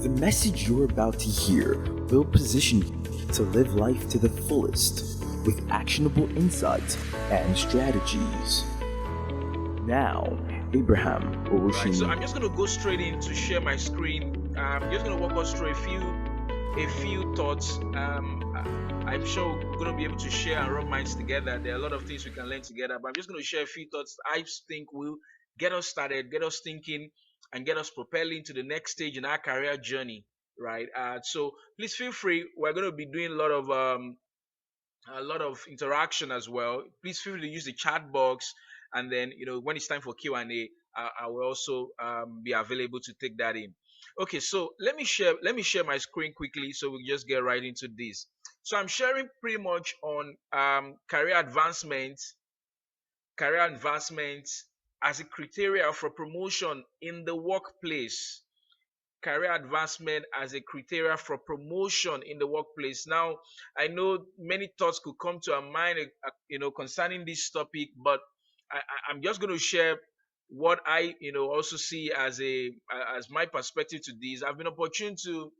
The message you're about to hear will position you to live life to the fullest with actionable insights and strategies. Now, Abraham Right, so Owoseni. I'm just going to go straight in to share my screen. I'm just going to walk us through a few thoughts. I'm sure we're going to be able to share and rub minds together. There are a lot of things we can learn together, but I'm just going to share a few thoughts I think will get us started, get us thinking, and get us propelling to the next stage in our career journey. Right. So please feel free. We're going to be doing a lot of interaction as well. Please feel free to use the chat box, and then when it's time for Q&A, I will also be available to take that in. Okay, so let me share my screen quickly so we just get right into this. So I'm sharing pretty much on career advancement as a criteria for promotion in the workplace. Career advancement as a criteria for promotion in the workplace. Now, I know many thoughts could come to our mind, concerning this topic, but I'm just going to share what I, also see as my perspective to this. I've been opportune to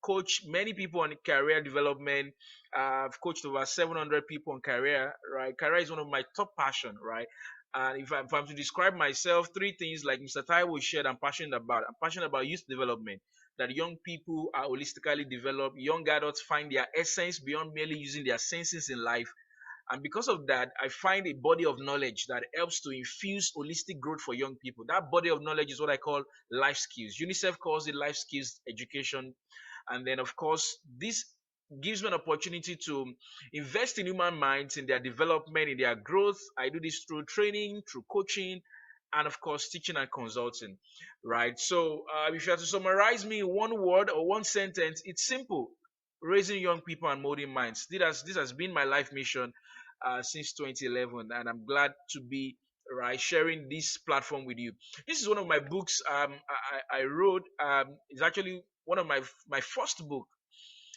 coach many people on career development. I've coached over 700 people on career. Right, career is one of my top passion. Right, and if I'm to describe myself, three things like Mr. Taiwo shared, I'm passionate about. I'm passionate about youth development, that young people are holistically developed, young adults find their essence beyond merely using their senses in life. And because of that, I find a body of knowledge that helps to infuse holistic growth for young people. That body of knowledge is what I call life skills. UNICEF calls it life skills education. And then, of course, this gives me an opportunity to invest in human minds, in their development, in their growth. I do this through training, through coaching, and of course, teaching and consulting. Right. So, if you have to summarize me in one word or one sentence, it's simple: raising young people and molding minds. This has been my life mission since 2011, and I'm glad to be right sharing this platform with you. This is one of my books I wrote. It's actually one of my first book.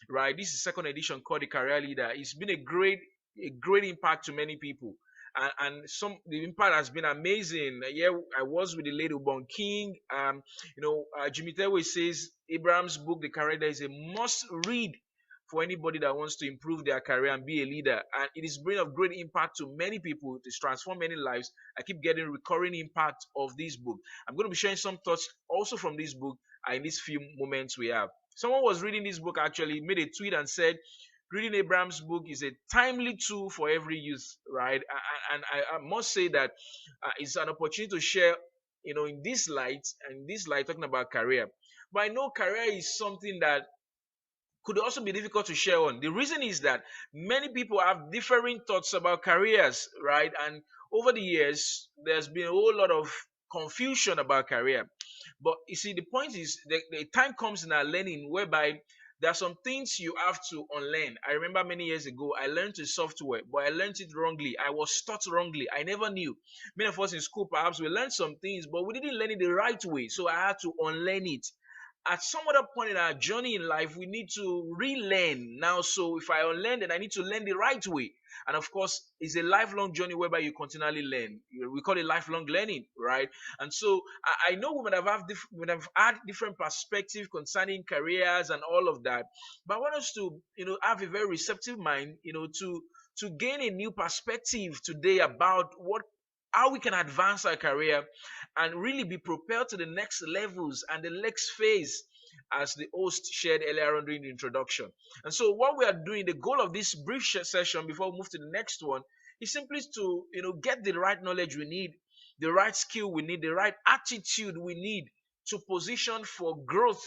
Right, this is second edition called the Career Leader. It's been a great impact to many people. And some the impact has been amazing. Yeah, I was with the late Ubon King. Jimmy Tewe says Abraham's book, The Career Leader, is a must read for anybody that wants to improve their career and be a leader. And it is bringing of great impact to many people. It's transformed many lives. I keep getting recurring impact of this book. I'm going to be sharing some thoughts also from this book in these few moments we have. Someone was reading this book, actually made a tweet and said, reading Abraham's book is a timely tool for every youth, right? And I must say that it's an opportunity to share, in this light, talking about career. But I know career is something that could also be difficult to share on. The reason is that many people have differing thoughts about careers, right? And over the years, there's been a whole lot of confusion about career. But you see, the point is, the time comes in our learning whereby there are some things you have to unlearn. I remember many years ago, I learned a software, but I learned it wrongly. I was taught wrongly. I never knew. Many of us in school, perhaps we learned some things, but we didn't learn it the right way. So I had to unlearn it. At some other point in our journey in life, we need to relearn now. So if I unlearn, then I need to learn the right way. And of course, it's a lifelong journey whereby you continually learn. We call it lifelong learning, right? And so I know we might have had different perspective concerning careers and all of that, but I want us to, have a very receptive mind, to gain a new perspective today about how we can advance our career and really be propelled to the next levels and the next phase, as the host shared earlier on during the introduction. And so, what we are doing, the goal of this brief session before we move to the next one, is simply to get the right knowledge we need, the right skill we need, the right attitude we need to position for growth.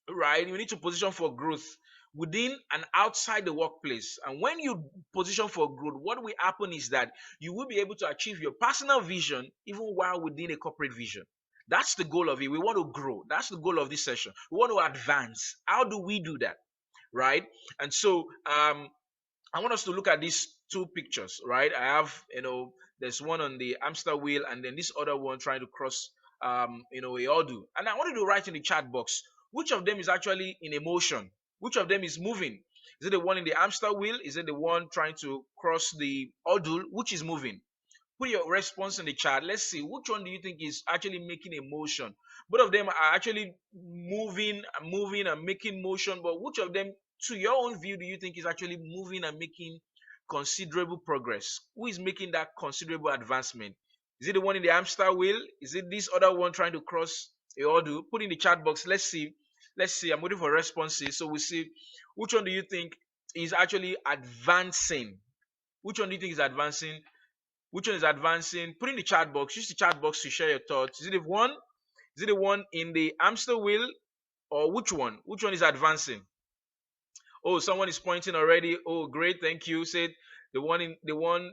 Right, you need to position for growth within and outside the workplace. And when you position for growth, what will happen is that you will be able to achieve your personal vision even while within a corporate vision. That's the goal of it. We want to grow. That's the goal of this session. We want to advance. How do we do that? Right. And so I want us to look at these two pictures. Right, I have, there's one on the hamster wheel, and then this other one trying to cross a hurdle. And I want you to write in the chat box which of them is actually in emotion, which of them is moving. Is it the one in the hamster wheel? Is it the one trying to cross the hurdle, which is moving? Put your response in the chat. Let's see which one do you think is actually making a motion. Both of them are actually moving and making motion, but which of them, to your own view, do you think is actually moving and making considerable progress? Who is making that considerable advancement? Is it the one in the hamster wheel? Is it this other one trying to cross a hurdle? Put in the chat box. Let's see. Let's see. I'm waiting for responses. So we'll see which one do you think is actually advancing. Which one do you think is advancing? Which one is advancing? Put in the chat box. Use the chat box to share your thoughts. Is it the one? Is it the one in the hamster wheel, or which one? Which one is advancing? Oh, someone is pointing already. Oh, great, thank you. Said the one.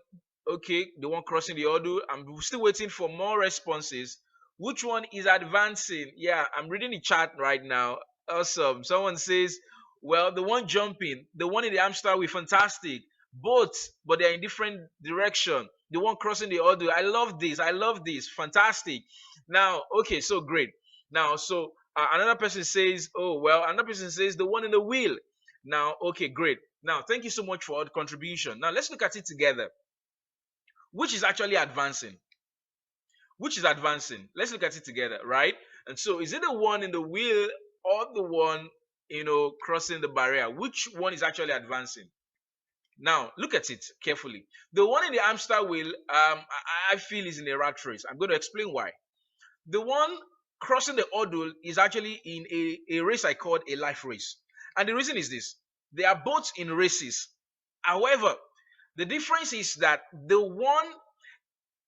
Okay, the one crossing the hurdle. I'm still waiting for more responses. Which one is advancing? Yeah, I'm reading the chat right now. Awesome. Someone says, well, the one jumping, the one in the hamster wheel, fantastic. Both, but they're in different direction. The one crossing the hurdle. I love this. I love this. Fantastic. Now, okay, so great. Now, so another person says, oh, well, another person says the one in the wheel. Now, okay, great. Now, thank you so much for all the contribution. Now, let's look at it together. Which is actually advancing? Which is advancing? Let's look at it together, right? And so, is it the one in the wheel or the one, crossing the barrier? Which one is actually advancing? Now, look at it carefully. The one in the hamster wheel, I feel is in a rat race. I'm going to explain why. The one crossing the hurdle is actually in a race I called a life race. And the reason is this. They are both in races. However, the difference is that the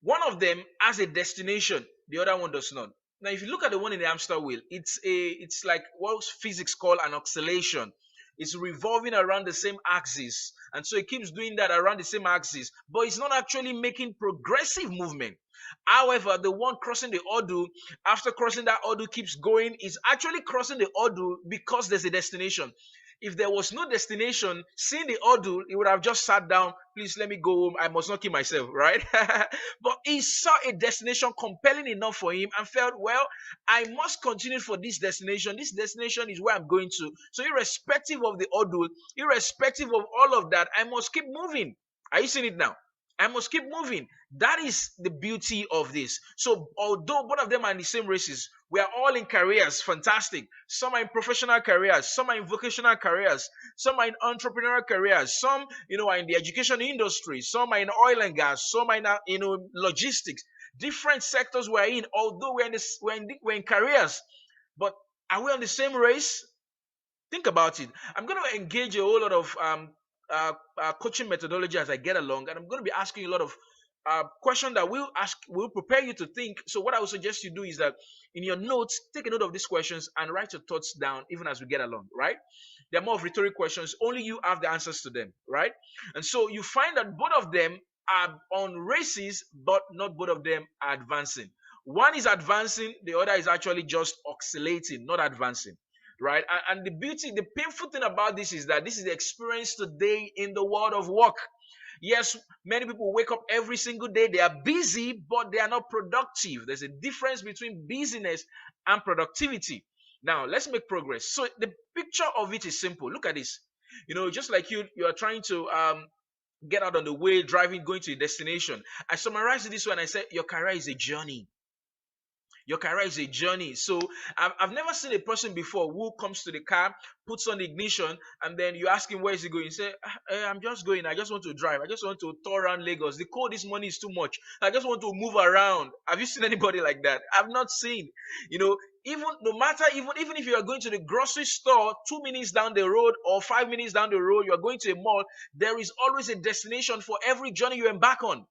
one of them has a destination, the other one does not. Now, if you look at the one in the hamster wheel, it's like what physics call an oscillation. It's revolving around the same axis, and so it keeps doing that around the same axis, but it's not actually making progressive movement. However, the one crossing the hurdle, after crossing that hurdle, keeps going, is actually crossing the hurdle because there's a destination. If there was no destination, seeing the hurdle, he would have just sat down. Please let me go home. I must not kill myself, right? But he saw a destination compelling enough for him and felt, well, I must continue for this destination. This destination is where I'm going to. So irrespective of the hurdle, irrespective of all of that, I must keep moving. Are you seeing it now? I must keep moving. That is the beauty of this. So although both of them are in the same races, we are all in careers, fantastic. Some are in professional careers, some are in vocational careers, some are in entrepreneurial careers, some are in the education industry, some are in oil and gas, some are in logistics. Different sectors we're in. Although we're in careers, but are we on the same race? Think about it. I'm going to engage a whole lot of coaching methodology as I get along, and I'm going to be asking a lot of questions that will prepare you to think. So what I would suggest you do is that in your notes, take a note of these questions and write your thoughts down even as we get along, right? They're more of rhetoric questions. Only you have the answers to them, right? And so you find that both of them are on races, but not both of them are advancing. One is advancing, the other is actually just oscillating, not advancing. Right? And the painful thing about this is that this is the experience today in the world of work. Yes, many people wake up every single day. They are busy, but they are not productive. There's a difference between busyness and productivity. Now, let's make progress. So the picture of it is simple. Look at this. Just like you are trying to get out on the way, driving, going to a destination. I summarize it this way and I say, your career is a journey. Your career is a journey. So I've never seen a person before who comes to the car, puts on the ignition, and then you ask him where is he going. He say, I'm just going. I just want to drive. I just want to tour around Lagos. The cold this morning is too much. I just want to move around. Have you seen anybody like that? I've not seen. Even no matter even if you are going to the grocery store 2 minutes down the road or 5 minutes down the road, you are going to a mall. There is always a destination for every journey you embark on.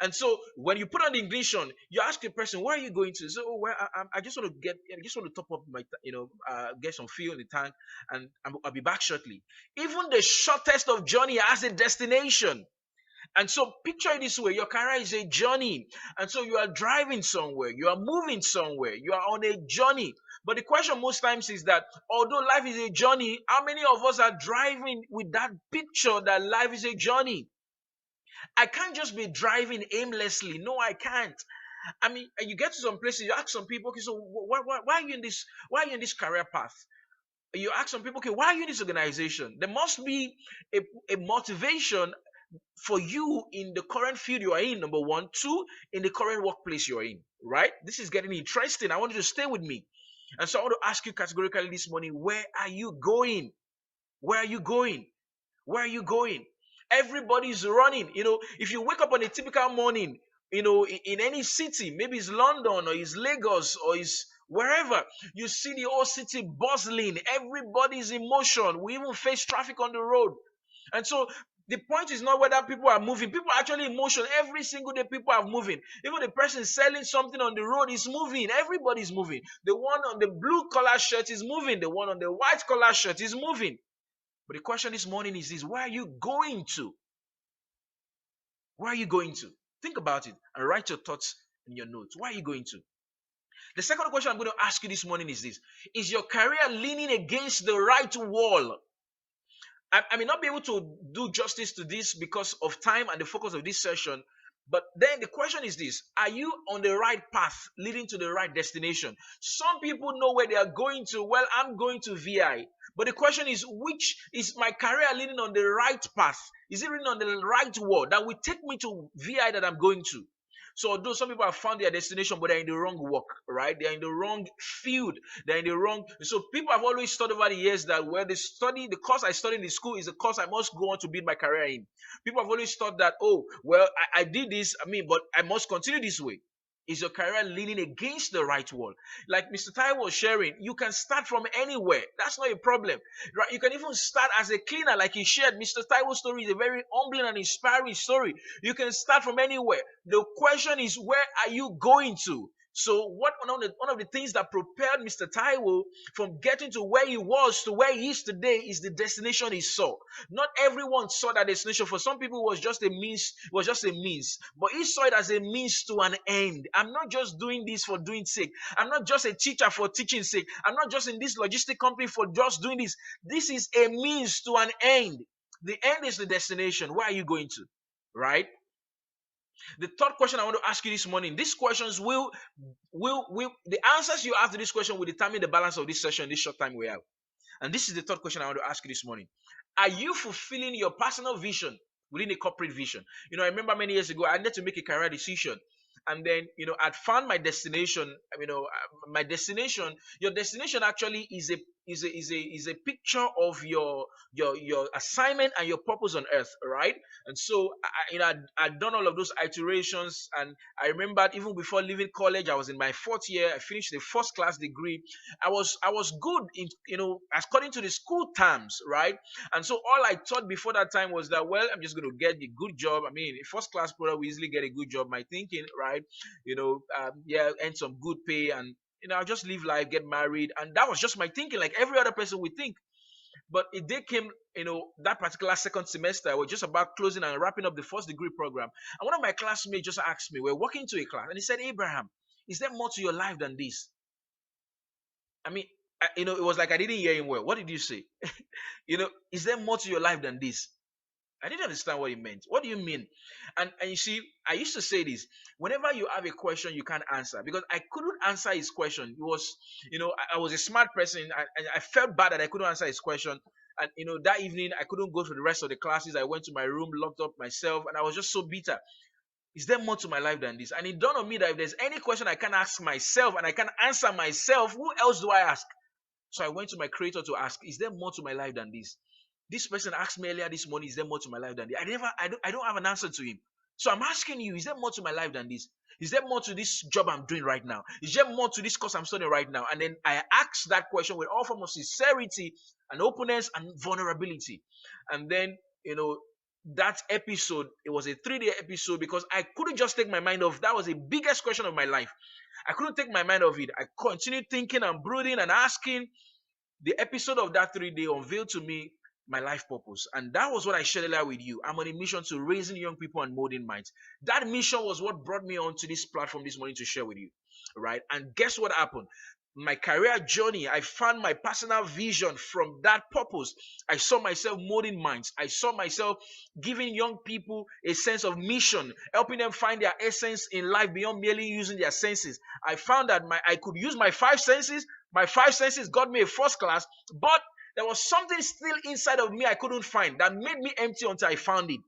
And so when you put on the ignition, you ask the person, where are you going to? So, I just want to top up my, get some fuel in the tank, and I'll be back shortly. Even the shortest of journey has a destination. And so picture it this way, your career is a journey. And so you are driving somewhere, you are moving somewhere, you are on a journey. But the question most times is that although life is a journey, how many of us are driving with that picture that life is a journey? I can't just be driving aimlessly. No, I can't. I mean, you get to some places, you ask some people, okay, so why are you in this? Why are you in this career path? You ask some people, okay, why are you in this organization? There must be a motivation for you in the current field you are in, number one. Two, in the current workplace you are in, right? This is getting interesting. I want you to stay with me. And so I want to ask you categorically this morning, where are you going? Where are you going? Where are you going? Everybody's running. If you wake up on a typical morning, in any city, maybe it's London or it's Lagos or it's wherever, you see the whole city bustling. Everybody's in motion. We even face traffic on the road. And so the point is not whether people are moving. People are actually in motion. Every single day, people are moving. Even the person selling something on the road is moving. Everybody's moving. The one on the blue collar shirt is moving. The one on the white collar shirt is moving. But the question this morning is this: where are you going to? Where are you going to? Think about it and write your thoughts in your notes. Where are you going to? The second question I'm going to ask you this morning is this: is your career leaning against the right wall? I may not be able to do justice to this because of time and the focus of this session. But then the question is this: are you on the right path leading to the right destination? Some people know where they are going to. Well, I'm going to VI. But the question is, which is my career leading on the right path? Is it leading on the right wall that will take me to VI that I'm going to? So although some people have found their destination, but they're in the wrong work, right? They're in the wrong field. They're in the wrong. So people have always thought over the years that the course I studied in the school is the course I must go on to build my career in. People have always thought that, oh, well, I did this, but I must continue this way. Is your career leaning against the right wall? Like Mr. Tai was sharing, you can start from anywhere. That's not a problem. Right? You can even start as a cleaner, like he shared. Mr. Taiwo's story is a very humbling and inspiring story. You can start from anywhere. The question is, where are you going to? So one of the things that propelled Mr. Taiwo from getting to where he was to where he is today is the destination he saw. Not everyone saw that destination. For some people, it was just a means. But he saw it as a means to an end. I'm not just doing this for doing sake. I'm not just a teacher for teaching sake. I'm not just in this logistic company for just doing this. This is a means to an end. The end is the destination. Where are you going to? Right? The third question I want to ask you this morning, these questions the answers you have to this question will determine the balance of this session, this short time we have. And this is the third question I want to ask you this morning. Are you fulfilling your personal vision within a corporate vision? I remember many years ago, I had to make a career decision. And then, I'd found my destination. My destination, your destination actually is a picture of your assignment and your purpose on earth, right? And so I'd done all of those iterations, and I remember even before leaving college, I was in my fourth year. I finished the first class degree. I was good in according to the school terms, right? And so all I thought before that time was that, well, I'm just going to get a good job. A first class product, we easily get a good job. My thinking, right? Earn some good pay, and I'll just live life, get married, and that was just my thinking, like every other person would think. But it did came, that particular second semester, I was just about closing and wrapping up the first degree program, and one of my classmates just asked me, we're walking to a class, and he said, Abraham, is there more to your life than this? It was like I didn't hear him well. What did you say? Is there more to your life than this? I didn't understand what he meant. What do you mean? And you see, I used to say this: whenever you have a question you can't answer, because I couldn't answer his question. It was, I was a smart person. I felt bad that I couldn't answer his question. And that evening I couldn't go for the rest of the classes. I went to my room, locked up myself, and I was just so bitter. Is there more to my life than this? And it dawned on me that if there's any question I can ask myself and I can answer myself, who else do I ask? So I went to my creator to ask, is there more to my life than this? This person asked me earlier this morning, is there more to my life than this? I don't have an answer to him. So I'm asking you, is there more to my life than this? Is there more to this job I'm doing right now? Is there more to this course I'm studying right now? And then I asked that question with all form of sincerity and openness and vulnerability. And then, that episode, it was a 3-day episode because I couldn't just take my mind off. That was the biggest question of my life. I couldn't take my mind off it. I continued thinking and brooding and asking. The episode of that 3-day unveiled to me my life purpose. And that was what I shared earlier with you. I'm on a mission to raising young people and molding minds. That mission was what brought me onto this platform this morning to share with you. Right? And guess what happened? My career journey, I found my personal vision from that purpose. I saw myself molding minds. I saw myself giving young people a sense of mission, helping them find their essence in life beyond merely using their senses. I found that I could use my 5 senses. My 5 senses got me a first class, but There was something still inside of me I couldn't find that made me empty until I found it.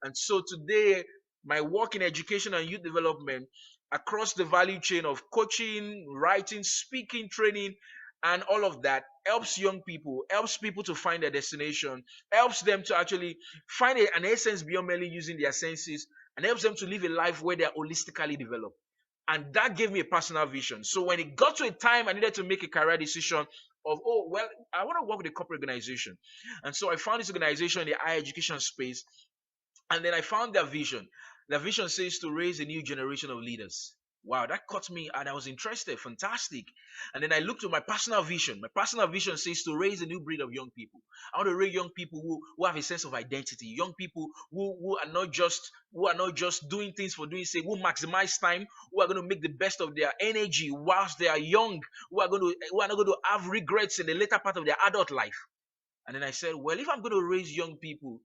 And so today, my work in education and youth development across the value chain of coaching, writing, speaking, training, and all of that helps young people, helps people to find their destination, helps them to actually find an essence beyond merely using their senses, and helps them to live a life where they are holistically developed. And that gave me a personal vision. So when it got to a time I needed to make a career decision of, oh, well, I want to work with a corporate organization. And so I found this organization in the higher education space. And then I found their vision. Their vision says to raise a new generation of leaders. Wow, that caught me and I was interested. Fantastic. And then I looked at my personal vision. My personal vision says to raise a new breed of young people. I want to raise young people who have a sense of identity. Young people who are not just doing things for doing sake, who maximize time, who are going to make the best of their energy whilst they are young, who are not going to have regrets in the later part of their adult life. And then I said, well, if I'm going to raise young people,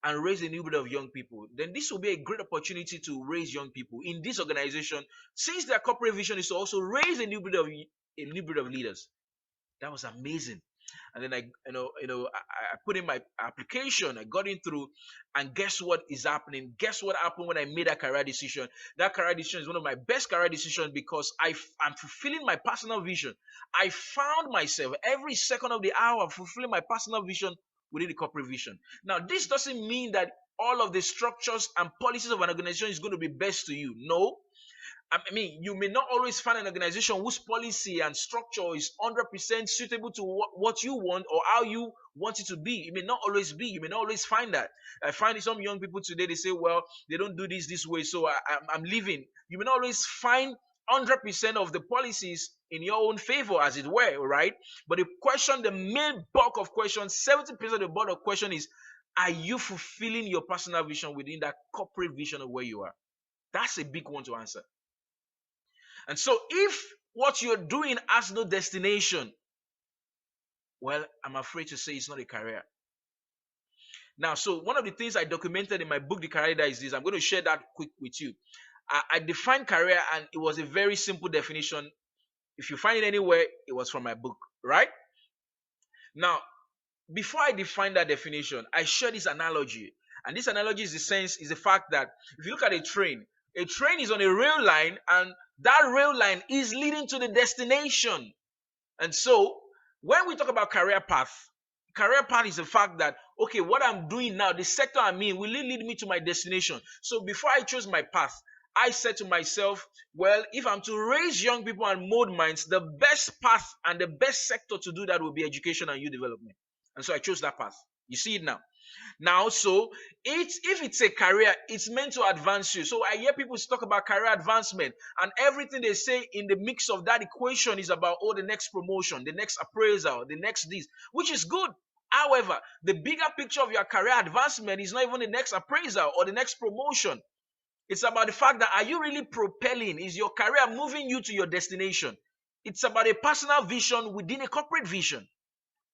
and raise a new breed of young people, then this will be a great opportunity to raise young people in this organization, since their corporate vision is to also raise a new breed of leaders. That was amazing. And then I put in my application, I got in through, and guess what is happening? Guess what happened when I made that career decision? That career decision is one of my best career decisions because I'm fulfilling my personal vision. I found myself every second of the hour fulfilling my personal vision within the corporate vision. Now, this doesn't mean that all of the structures and policies of an organization is going to be best to you. No. I mean, you may not always find an organization whose policy and structure is 100% suitable to what you want or how you want it to be. It may not always be. You may not always find that. I find some young people today, they say, well, they don't do this way, so I'm leaving. You may not always find 100% of the policies in your own favor, as it were, right? But the main bulk of questions, 70% of the bulk of question is, are you fulfilling your personal vision within that corporate vision of where you are? That's a big one to answer. And so if what you're doing has no destination, well, I'm afraid to say it's not a career. Now, so one of the things I documented in my book, The Career Leader, is this. I'm going to share that quick with you. I defined career, and it was a very simple definition. If you find it anywhere, it was from my book, right? Now, before I define that definition, I share this analogy. And this analogy is the fact that if you look at a train is on a rail line, and that rail line is leading to the destination. And so when we talk about career path is the fact that, okay, what I'm doing now, the sector I'm in, will it lead me to my destination? So before I chose my path, I said to myself, well, if I'm to raise young people and mold minds, the best path and the best sector to do that will be education and youth development. And so I chose that path. You see it now. Now, so if it's a career, it's meant to advance you. So I hear people talk about career advancement, and everything they say in the mix of that equation is about, oh, the next promotion, the next appraisal, the next this, which is good. However, the bigger picture of your career advancement is not even the next appraisal or the next promotion. It's about the fact that, are you really propelling? Is your career moving you to your destination? It's about a personal vision within a corporate vision,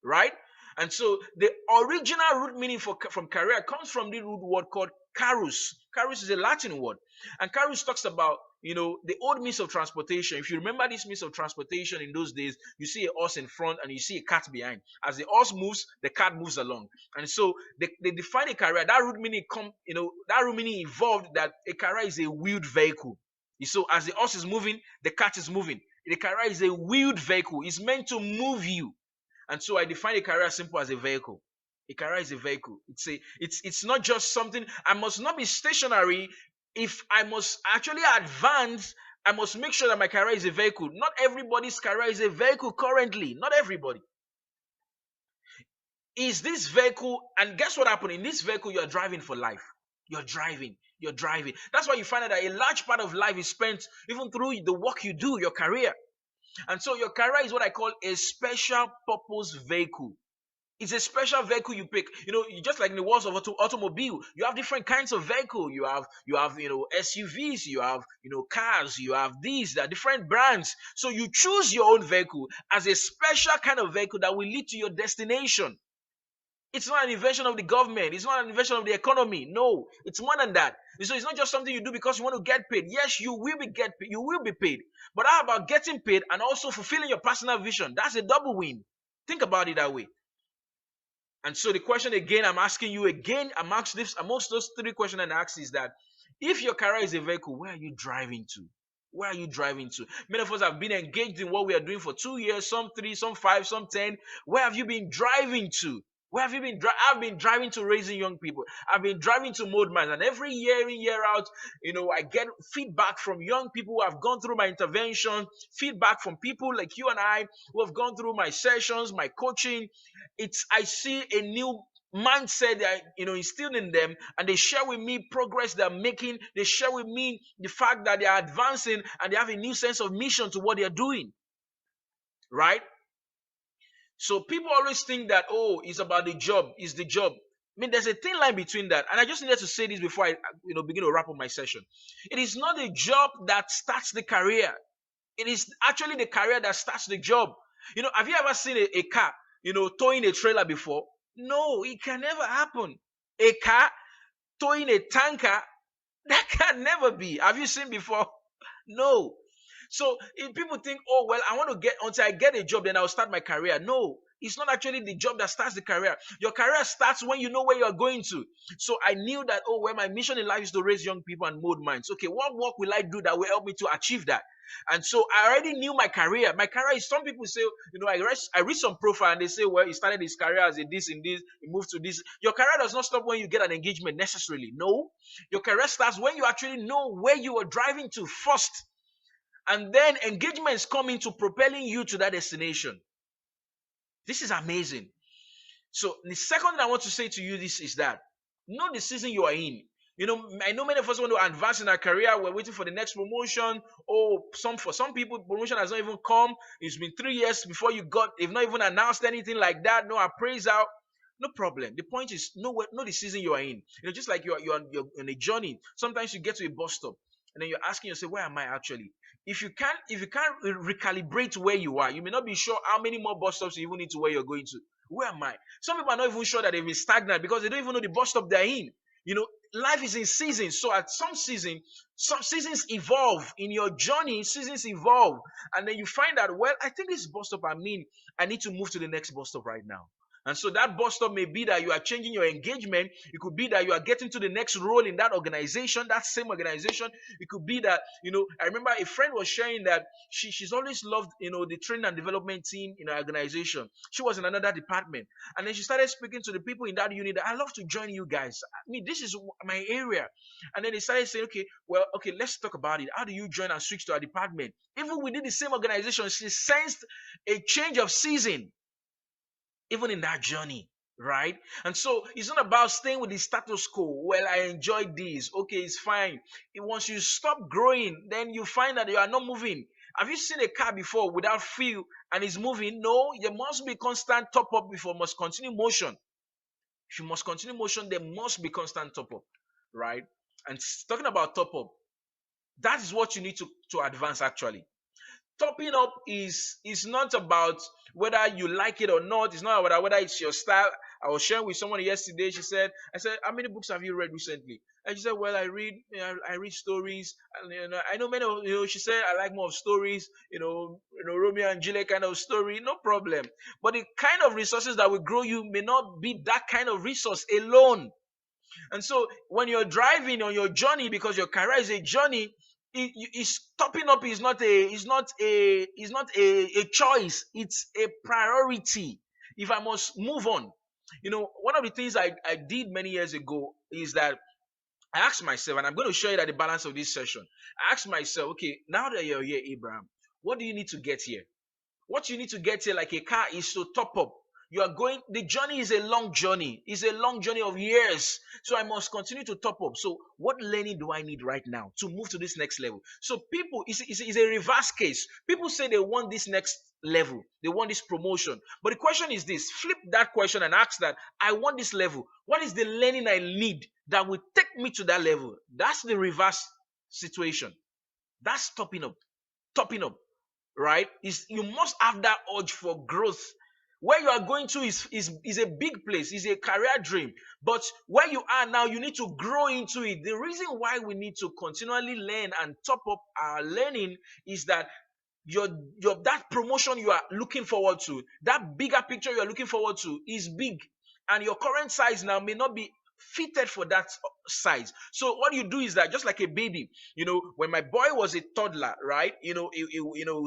right? And so the original root meaning from career comes from the root word called carus. Carus is a Latin word. And carus talks about, the old means of transportation. If you remember this means of transportation in those days, you see a horse in front and you see a cat behind. As the horse moves, the cat moves along. And so they define a career. That root meaning evolved that a career is a wheeled vehicle. So as the horse is moving, the cat is moving. The career is a wheeled vehicle. It's meant to move you. And so I define a career as simple as a vehicle. A career is a vehicle. It's not just something. I must not be stationary. If I must actually advance, I must make sure that my career is a vehicle. Not everybody's career is a vehicle currently. Not everybody. Is this vehicle, and guess what happened? In this vehicle, you're driving for life. You're driving. That's why you find out that a large part of life is spent even through the work you do, your career. And so your career is what I call a special purpose vehicle. It's a special vehicle you pick. Just like in the world of automobile, you have different kinds of vehicle. You have SUVs, you have cars, you have these. There are different brands. So you choose your own vehicle as a special kind of vehicle that will lead to your destination. It's not an invention of the government. It's not an invention of the economy. No, it's more than that. So it's not just something you do because you want to get paid. Yes, you will be paid. But how about getting paid and also fulfilling your personal vision? That's a double win. Think about it that way. And so the question again, I'm asking you again, amongst those three questions and ask is that if your career is a vehicle, where are you driving to? Where are you driving to? Many of us have been engaged in what we are doing for 2 years, some 3, some 5, some 10. Where have you been driving to? Where have you been? I've been driving to raising young people. I've been driving to mold minds, and every year in year out, I get feedback from young people who have gone through my intervention, feedback from people like you and I who have gone through my sessions, my coaching. I see a new mindset that instilled in them, and they share with me progress they're making. They share with me the fact that they are advancing and they have a new sense of mission to what they're doing, right? So people always think that, oh, it's about the job, it's the job. I mean, there's a thin line between that, and I just needed to say this before I begin to wrap up my session. It is not the job that starts the career. It is actually the career that starts the job. Have you ever seen a car towing a trailer before? No, it can never happen. A car towing a tanker, that can never be. Have you seen before? No. So if people think, oh, well, I want to get, until I get a job, then I'll start my career. No, it's not actually the job that starts the career. Your career starts when you know where you're going to. So I knew that, oh, well, my mission in life is to raise young people and mold minds. Okay, what work will I do that will help me to achieve that? And so I already knew my career. My career is, some people say, I read some profile and they say, well, he started his career as a this in this, he moved to this. Your career does not stop when you get an engagement necessarily. No, your career starts when you actually know where you are driving to first. And then engagements come into propelling you to that destination. This is amazing. So the second thing I want to say to you this is that know the season you are in. I know many of us want to advance in our career. We're waiting for the next promotion. Oh, for some people, promotion has not even come. It's been 3 years before they've not even announced anything like that. No appraisal. No problem. The point is, know the season you are in. Just like you're on a journey. Sometimes you get to a bus stop and then you're asking yourself, where am I actually? If you can't recalibrate where you are, you may not be sure how many more bus stops you even need to where you're going to. Where am I? Some people are not even sure that they've been stagnant because they don't even know the bus stop they're in. Life is in seasons. So at some seasons evolve in your journey. Seasons evolve, and then you find that, well, I think this bus stop I need to move to the next bus stop right now. And so that bus stop may be that you are changing your engagement. It could be that you are getting to the next role in that organization, that same organization. It could be that, I remember a friend was sharing that she's always loved, the training and development team in her organization. She was in another department. And then she started speaking to the people in that unit that, I love to join you guys. I mean, this is my area. And then they started saying, okay, let's talk about it. How do you join and switch to a department? Even within the same organization, she sensed a change of season. Even in that journey, right? And so it's not about staying with the status quo. Well, I enjoyed this. Okay, it's fine. Once you stop growing, then you find that you are not moving. Have you seen a car before without fuel and it's moving? No, there must be constant top up before it must continue motion. If you must continue motion, there must be constant top up, right? And talking about top up, that is what you need to advance actually. Topping up is not about whether you like it or not. It's not about whether it's your style. I was sharing with someone yesterday. I said, how many books have you read recently? And she said, well, I read stories. And, I know many of, she said, I like more of stories, Romeo and Juliet kind of story. No problem. But the kind of resources that will grow you may not be that kind of resource alone. And so when you're driving on your journey, because your career is a journey, stopping up is not a choice. It's a priority. If I must move on, one of the things I did many years ago is that I asked myself, and I'm going to show you at the balance of this session. I asked myself, okay, now that you're here, Abraham, what do you need to get here? What you need to get here, like a car, is to top up. The journey is a long journey. It's a long journey of years. So I must continue to top up. So what learning do I need right now to move to this next level? So people, it's a reverse case. People say they want this next level. They want this promotion. But the question is this. Flip that question and ask that, I want this level. What is the learning I need that will take me to that level? That's the reverse situation. That's topping up. Topping up. Right? You must have that urge for growth. Where you are going to is a big place, is a career dream. But where you are now, you need to grow into it. The reason why we need to continually learn and top up our learning is that that promotion you are looking forward to, that bigger picture you are looking forward to is big. and your current size now may not be fitted for that size. So what you do is that, just like a baby, when my boy was a toddler, right,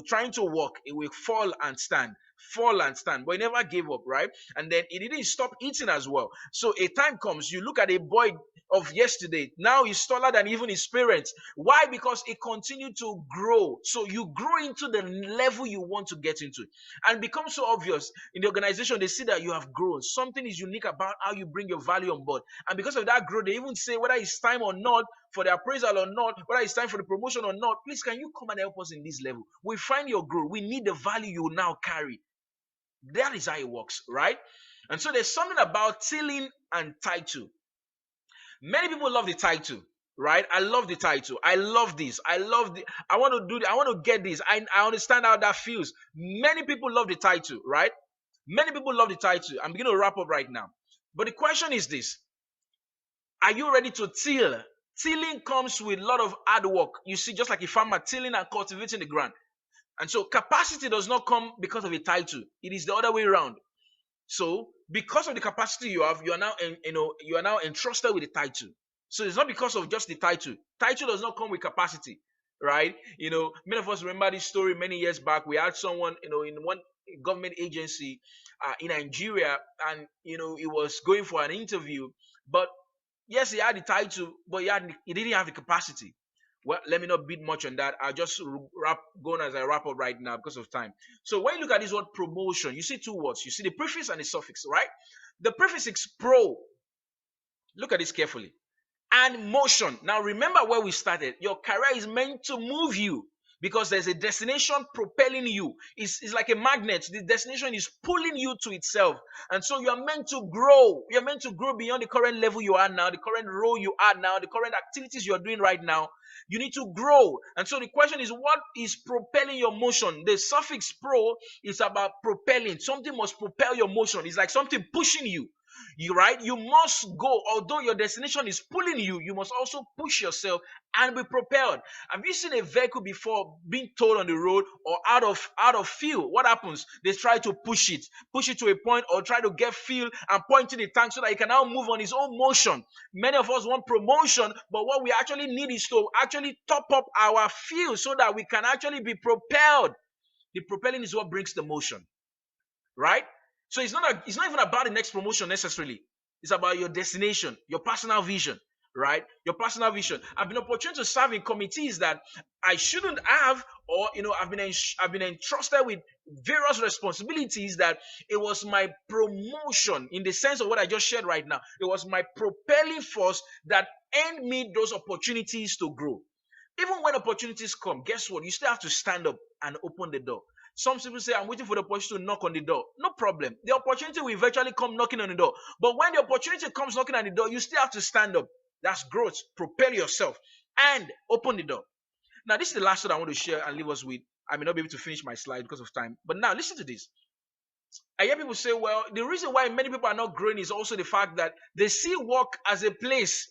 trying to walk, he will fall and stand, but he never gave up, right? And then he didn't stop eating as well. So a time comes, you look at a boy of yesterday, now he's taller than even his parents. Why? Because he continued to grow. So you grow into the level you want to get into, and it becomes so obvious in the organization. They see that you have grown. Something is unique about how you bring your value on board, and because of that growth, they even say whether it's time or not for the appraisal or not, whether it's time for the promotion or not, please can you come and help us in this level? We find your growth. We need the value you now carry. That is how it works, right? And so there's something about tilling and title. Many people love the title, right? I love the title. I love this. I want to do I want to get this. I understand how that feels. Many people love the title, right? Many people love the title. I'm beginning to wrap up right now. But the question is this: are you ready to till? Tilling comes with a lot of hard work. You see, just like a farmer tilling and cultivating the ground. And so capacity does not come because of a title. It is the other way around. So because of the capacity you have, you are now entrusted with the title. So it's not because of just the title. Title does not come with capacity, right? Many of us remember this story many years back. We had someone, in one government agency in Nigeria, and he was going for an interview, but yes, he had the title, but he didn't have the capacity. Well, let me not beat much on that. I'll just go on as I wrap up right now because of time. So when you look at this word promotion, you see two words. You see the prefix and the suffix, right? The prefix is pro. Look at this carefully. And motion. Now remember where we started. Your career is meant to move you, because there's a destination propelling you. It's like a magnet. The destination is pulling you to itself. And so you're meant to grow. You're meant to grow beyond the current level you are now, the current role you are now, the current activities you're doing right now. You need to grow. And so the question is, what is propelling your motion? The suffix pro is about propelling. Something must propel your motion. It's like something pushing you. You must go. Although your destination is pulling you, you must also push yourself and be propelled. Have you seen a vehicle before being towed on the road or out of fuel? What happens? They try to push it to a point, or try to get fuel and point in the tank so that it can now move on its own motion. Many of us want promotion, but what we actually need is to actually top up our fuel so that we can actually be propelled. The propelling is what brings the motion, right? So it's not even about the next promotion necessarily. It's about your destination, your personal vision, right? Your personal vision. I've been opportunity to serve in committees that I shouldn't have, or I've been entrusted with various responsibilities that it was my promotion, in the sense of what I just shared right now. It was my propelling force that earned me those opportunities to grow. Even when opportunities come, guess what? You still have to stand up and open the door. Some people say, I'm waiting for the opportunity to knock on the door. No problem. The opportunity will eventually come knocking on the door. But when the opportunity comes knocking on the door, you still have to stand up. That's growth. Propel yourself and open the door. Now, this is the last thought I want to share and leave us with. I may not be able to finish my slide because of time. But now, listen to this. I hear people say, well, the reason why many people are not growing is also the fact that they see work as a place.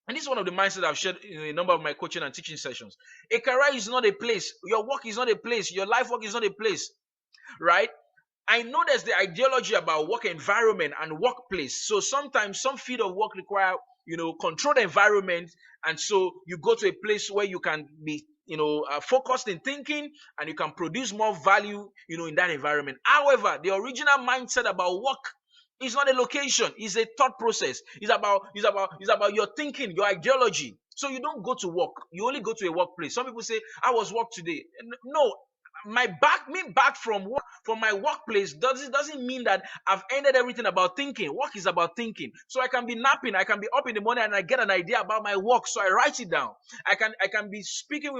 And this is one of the mindsets I've shared in a number of my coaching and teaching sessions. A career is not a place. Your work is not a place. Your life work is not a place, right? I know there's the ideology about work environment and workplace. So sometimes some field of work require, controlled environment. And so you go to a place where you can be, focused in thinking, and you can produce more value, in that environment. However, the original mindset about work, it's not a location, it's a thought process. It's about your thinking, your ideology. So you don't go to work, you only go to a workplace. Some people say, I was work today. No, back from work, from my workplace doesn't mean that I've ended everything about thinking. Work is about thinking. So I can be napping, I can be up in the morning, and I get an idea about my work, so I write it down. I can be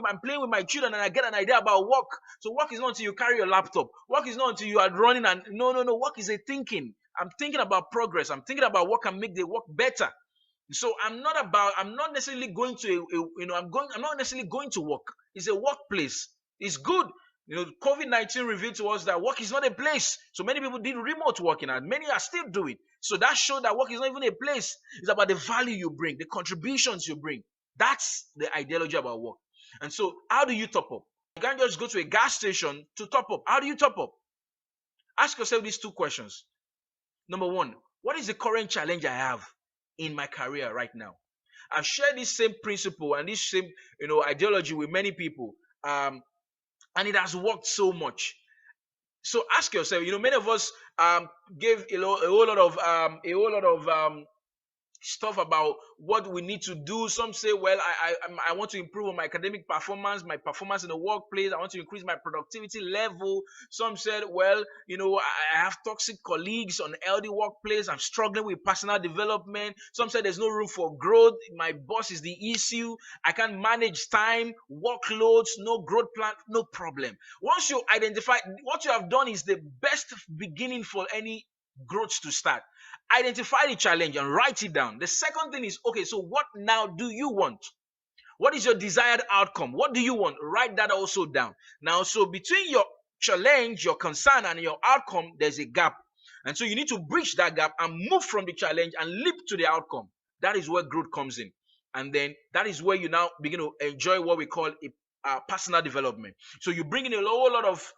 I'm playing with my children, and I get an idea about work. So work is not until you carry your laptop. Work is not until you are running, and no. Work is a thinking. I'm thinking about progress. I'm thinking about what can make the work better. So I'm not necessarily going to I'm not necessarily going to work. It's a workplace. It's good. COVID-19 revealed to us that work is not a place. So many people did remote working, and many are still doing. So that showed that work is not even a place. It's about the value you bring, the contributions you bring. That's the ideology about work. And so how do you top up? You can't just go to a gas station to top up. How do you top up? Ask yourself these two questions. Number one, What is the current challenge I have in my career right now? I've shared this same principle and this same, ideology with many people, and it has worked so much. So ask yourself, many of us gave a whole lot of stuff about what we need to do. Some say, well, I want to improve on my academic performance, my performance in the workplace. I want to increase my productivity level. Some said, well, I have toxic colleagues on healthy workplace. I'm struggling with personal development. Some said there's no room for growth. My boss is the issue. I can't manage time, workloads, no growth plan, no problem. Once you identify, what you have done is the best beginning for any growth to start. Identify the challenge and write it down. The second thing is, okay, so what now do you want? What is your desired outcome? What do you want? Write that also down. Now, so between your challenge, your concern, and your outcome, there's a gap. And so you need to bridge that gap and move from the challenge and leap to the outcome. That is where growth comes in. And then that is where you now begin to enjoy what we call a personal development. So you bring in a whole lot of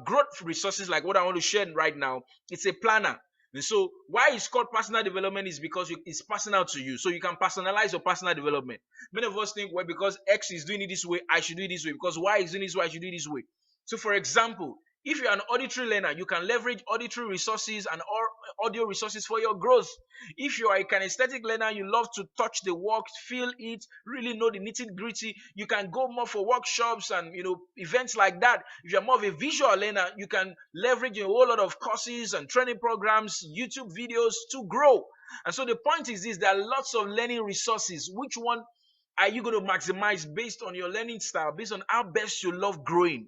growth resources like what I want to share right now. It's a planner. And so why it's called personal development is because it's personal to you. So you can personalize your personal development. Many of us think, well, because X is doing it this way, I should do it this way. Because Y is doing it this way, I should do it this way. So for example, if you're an auditory learner, you can leverage auditory resources and audio resources for your growth. If you are a kinesthetic learner, you love to touch the work, feel it, really know the nitty gritty, you can go more for workshops and events like that. If you're more of a visual learner, you can leverage a whole lot of courses and training programs, YouTube videos to grow. And so the point is this: there are lots of learning resources. Which one are you going to maximize based on your learning style, based on how best you love growing?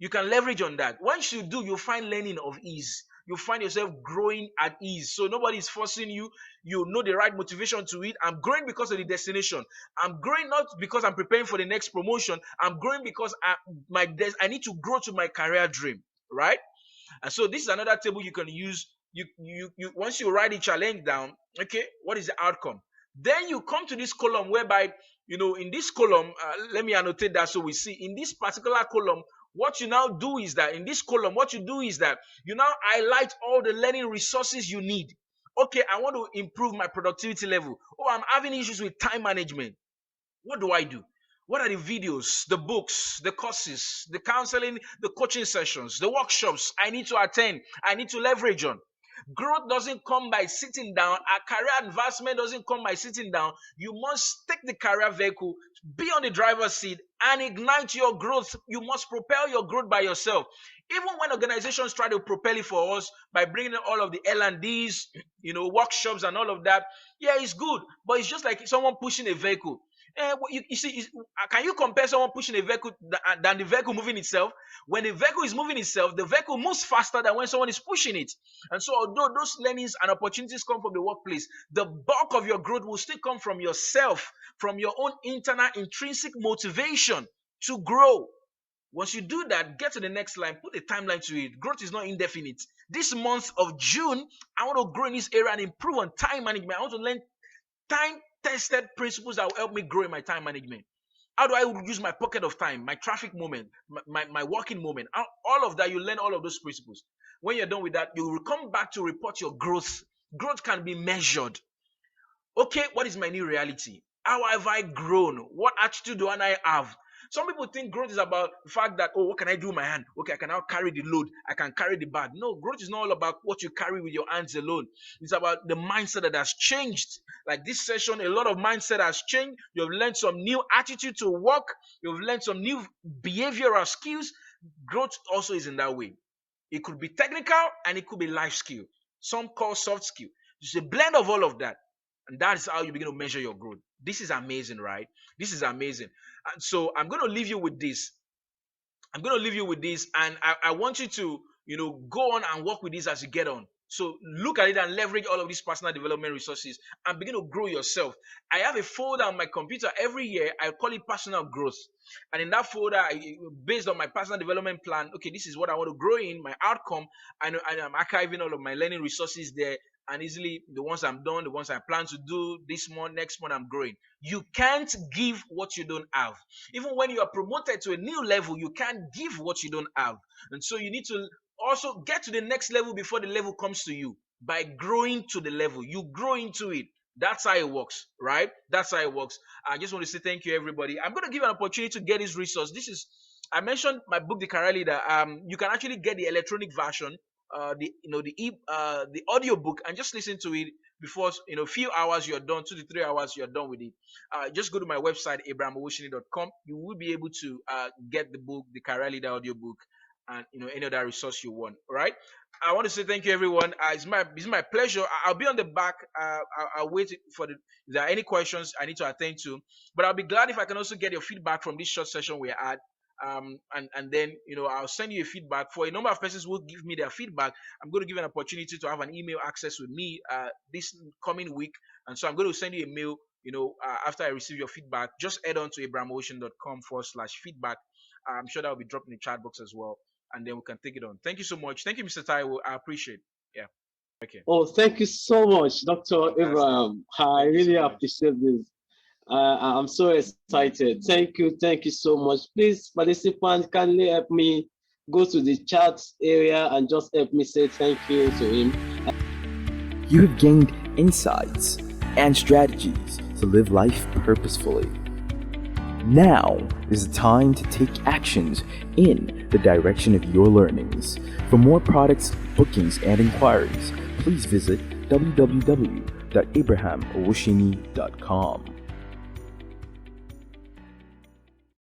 You can leverage on that. Once you do, you'll find learning of ease. You'll find yourself growing at ease. So nobody is forcing you. You know the right motivation to it. I'm growing because of the destination. I'm growing not because I'm preparing for the next promotion. I'm growing because I need to grow to my career dream, right? And so this is another table you can use. You once you write the challenge down, okay, what is the outcome? Then you come to this column whereby, in this column, let me annotate that so we see. In this particular column, what you now do is that in this column, what you do is that you now highlight all the learning resources you need. Okay, I want to improve my productivity level. Oh, I'm having issues with time management. What do I do? What are the videos, the books, the courses, the counseling, the coaching sessions, the workshops I need to attend, I need to leverage on? Growth doesn't come by sitting down. A career advancement doesn't come by sitting down. You must take the career vehicle, be on the driver's seat, and ignite your growth. You must propel your growth by yourself. Even when organizations try to propel it for us by bringing in all of the L&Ds, workshops and all of that, yeah, it's good. But it's just like someone pushing a vehicle. You see, can you compare someone pushing a vehicle than the vehicle moving itself? When the vehicle is moving itself, the vehicle moves faster than when someone is pushing it. And so, although those learnings and opportunities come from the workplace, the bulk of your growth will still come from yourself, from your own internal intrinsic motivation to grow. Once you do that, get to the next line, put a timeline to it. Growth is not indefinite. This month of June, I want to grow in this area and improve on time management. I want to learn time-tested principles that will help me grow in my time management. How do I use my pocket of time, my traffic moment, my working moment? All of that, you learn all of those principles. When you're done with that, you will come back to report your growth. Growth can be measured. Okay, what is my new reality? How have I grown? What attitude do I have? Some people think growth is about the fact that, oh, what can I do with my hand? Okay, I can now carry the load. I can carry the bag. No, growth is not all about what you carry with your hands alone. It's about the mindset that has changed. Like this session, a lot of mindset has changed. You've learned some new attitude to work. You've learned some new behavioral skills. Growth also is in that way. It could be technical and it could be life skill. Some call soft skill. It's a blend of all of that. And that is how you begin to measure your growth. This is amazing, right? This is amazing. And so I'm going to leave you with this. I'm going to leave you with this. And I want you to, go on and work with this as you get on. So look at it and leverage all of these personal development resources and begin to grow yourself. I have a folder on my computer every year. I call it personal growth. And in that folder, based on my personal development plan, okay, this is what I want to grow in, my outcome. And I'm archiving all of my learning resources there. And easily the ones I'm done, the ones I plan to do this month, next month, I'm growing. You can't give what you don't have. Even when you are promoted to a new level, you can't give what you don't have. And so you need to also get to the next level before the level comes to you. by growing to the level. You grow into it. That's how it works, right? That's how it works. I just want to say thank you, everybody. I'm going to give an opportunity to get this resource. I mentioned my book, The Career Leader. You can actually get the electronic version, the audio book, and just listen to it before, a few hours you're done, 2 to 3 hours you're done with it. Just go to my website, abrahamowoseni.com. You will be able to get the book, The Career Leader audio book, and any other resource you want. All right. I want to say thank you, everyone. It's my pleasure. I'll be on the back. I'll wait for if there are any questions I need to attend to. But I'll be glad if I can also get your feedback from this short session we're at. And then I'll send you a feedback. For a number of persons who will give me their feedback, I'm going to give an opportunity to have an email access with me this coming week. And so I'm going to send you a mail. After I receive your feedback, just head on to abrahamocean.com/feedback. I'm sure that will be dropped in the chat box as well, and then we can take it on. Thank you so much. Thank you, Mr. Taiwo. I appreciate it. Yeah. Okay. Oh, thank you so much, Dr. Abraham. I really appreciate this. I'm so excited. Thank you so much. Please, participants, kindly help me go to the chat area and just help me say thank you to him. You have gained insights and strategies to live life purposefully. Now is the time to take actions in the direction of your learnings. For more products, bookings, and inquiries, please visit www.abrahamowoseni.com.